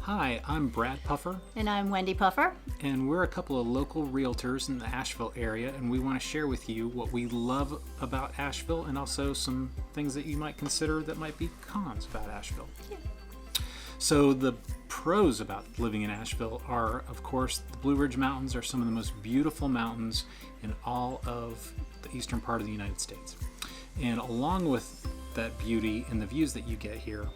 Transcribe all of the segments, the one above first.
Hi, I'm Brad Puffer, And I'm Wendy Puffer. and we're a couple of local realtors in the Asheville area, and we want to share with you what we love about Asheville and also some things that you might consider that might be cons about Asheville. Yeah. So the pros about living in Asheville are, of course, the Blue Ridge Mountains are some of the most beautiful mountains in all of the eastern part of the United States. And along with that beauty and the views that you get here,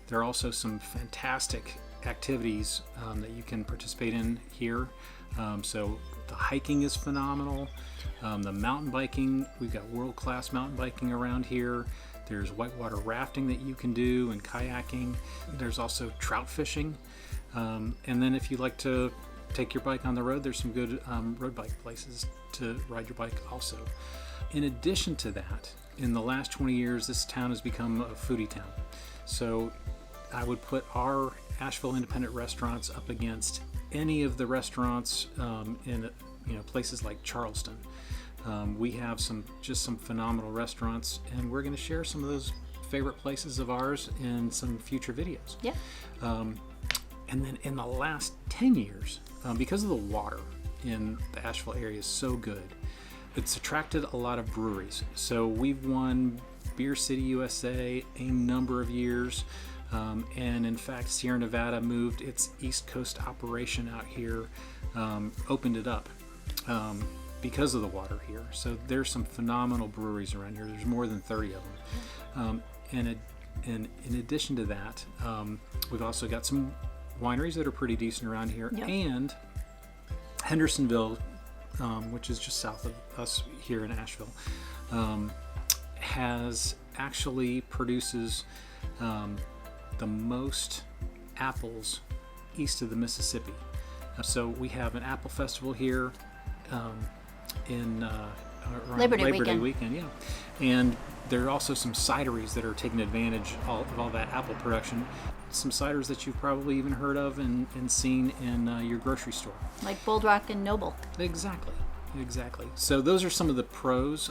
there are also some fantastic activities that you can participate in here. So the hiking is phenomenal. The mountain biking, we've got world-class mountain biking around here. There's whitewater rafting that you can do and kayaking. There's also trout fishing. And then if you like to take your bike on the road, there's some good road bike places to ride your bike also. In addition to that, in the last 20 years, this town has become a foodie town. So I would put our Asheville independent restaurants up against any of the restaurants in places like Charleston. We have some phenomenal restaurants, and we're going to share some of those favorite places of ours in some future videos. Yeah. And then in the last 10 years, because of the water in the Asheville area is so good, it's attracted a lot of breweries. So we've won Beer City USA a number of years. And in fact, Sierra Nevada moved its East Coast operation out here, opened it up because of the water here. So there's some phenomenal breweries around here. There's more than 30 of them. And in addition to that, we've also got some wineries that are pretty decent around here. Yep. And Hendersonville, which is just south of us here in Asheville, produces the most apples east of the Mississippi. So we have an apple festival here in around Labor Day Day weekend, yeah. And there are also some cideries that are taking advantage of all that apple production. Some ciders that you've probably even heard of and seen in your grocery store. Like Bold Rock and Noble. Exactly. So those are some of the pros.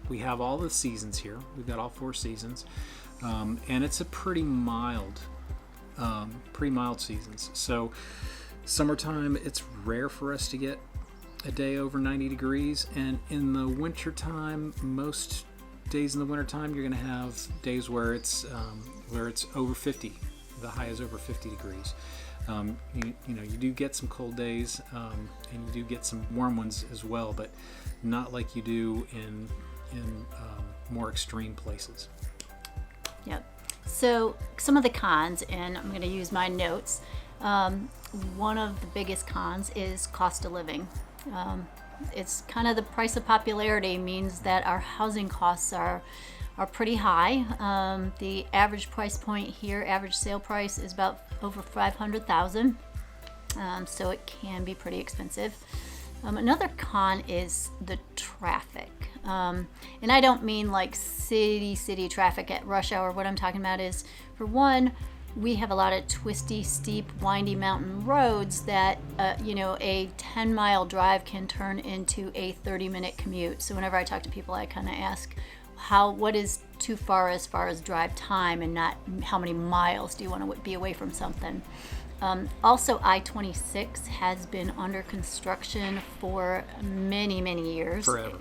We have all the seasons here. We've got all 4 seasons. And it's a pretty mild seasons. So summertime, it's rare for us to get a day over 90 degrees. And in the wintertime, most days in the wintertime, you're going to have days where it's over 50. The high is over 50 degrees. You do get some cold days, and you do get some warm ones as well, but not like you do in more extreme places. Yep. So some of the cons, and I'm going to use my notes. One of the biggest cons is cost of living. It's kind of the price of popularity means that our housing costs are pretty high. The average price point here, average sale price, is about over $500,000. So it can be pretty expensive. Another con is the traffic. And I don't mean like city traffic at rush hour. What I'm talking about is, for one, we have a lot of twisty, steep, windy mountain roads that, a 10-mile drive can turn into a 30-minute commute. So whenever I talk to people, I kind of ask, what is too far as drive time, and not how many miles do you want to be away from something. Also, I-26 has been under construction for many years. Forever.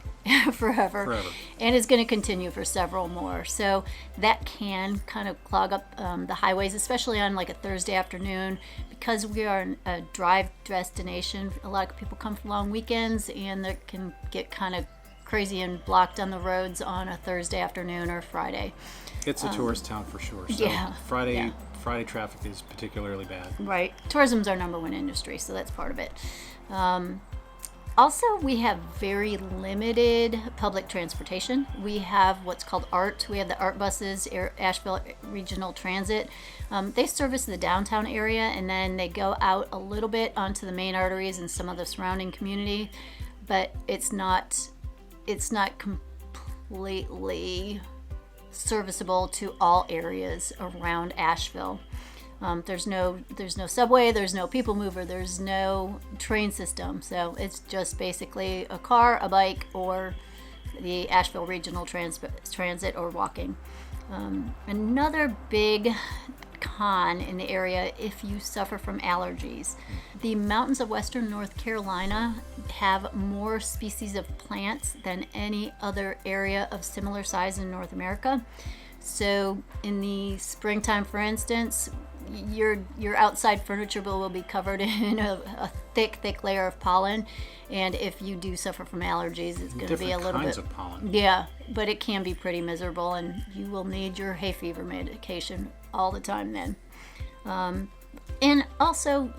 And is going to continue for several more. So that can kind of clog up the highways, especially on like a Thursday afternoon, because we are a drive destination. A lot of people come for long weekends, and that can get kind of crazy and blocked on the roads on a Thursday afternoon or Friday. It's a tourist town for sure. So yeah. Friday traffic is particularly bad. Right. Tourism's our number one industry, so that's part of it. Also, we have very limited public transportation. We have what's called ART. We have the ART buses, Asheville Regional Transit. They service the downtown area, and then they go out a little bit onto the main arteries and some of the surrounding community, but it's not completely serviceable to all areas around Asheville. There's no subway, there's no people mover, there's no train system. So it's just basically a car, a bike, or the Asheville Regional Transit, or walking. Another big con in the area if you suffer from allergies. The mountains of western North Carolina have more species of plants than any other area of similar size in North America. So in the springtime, for instance, your outside furniture will be covered in a thick layer of pollen, and if you do suffer from allergies, it's going to be a little bit. Different kinds of pollen. Yeah, but it can be pretty miserable, and you will need your hay fever medication all the time then. And also,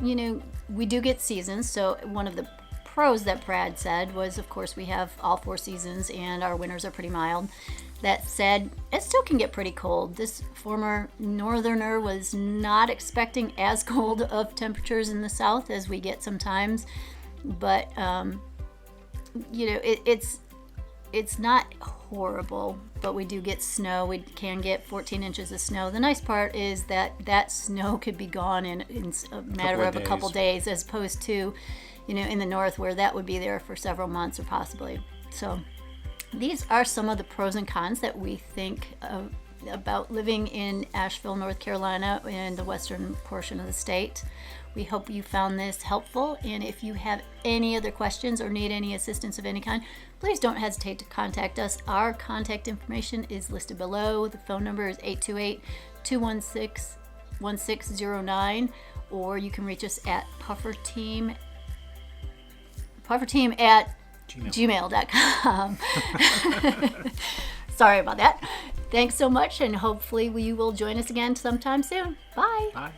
we do get seasons. So one of the pros that Brad said was, of course, we have all 4 seasons, and our winters are pretty mild. That said, it still can get pretty cold. This former northerner was not expecting as cold of temperatures in the south as we get sometimes, but it's not horrible. But we do get snow. We can get 14 inches of snow. The nice part is that snow could be gone in a matter of a couple days, as opposed to, in the north where that would be there for several months or possibly. So these are some of the pros and cons that we think about living in Asheville, North Carolina, in the western portion of the state. We hope you found this helpful, and if you have any other questions or need any assistance of any kind, please don't hesitate to contact us. Our contact information is listed below. The phone number is 828-216-1609, or you can reach us at pufferteam at gmail.com. Sorry about that. Thanks so much, and hopefully you will join us again sometime soon. Bye. Bye.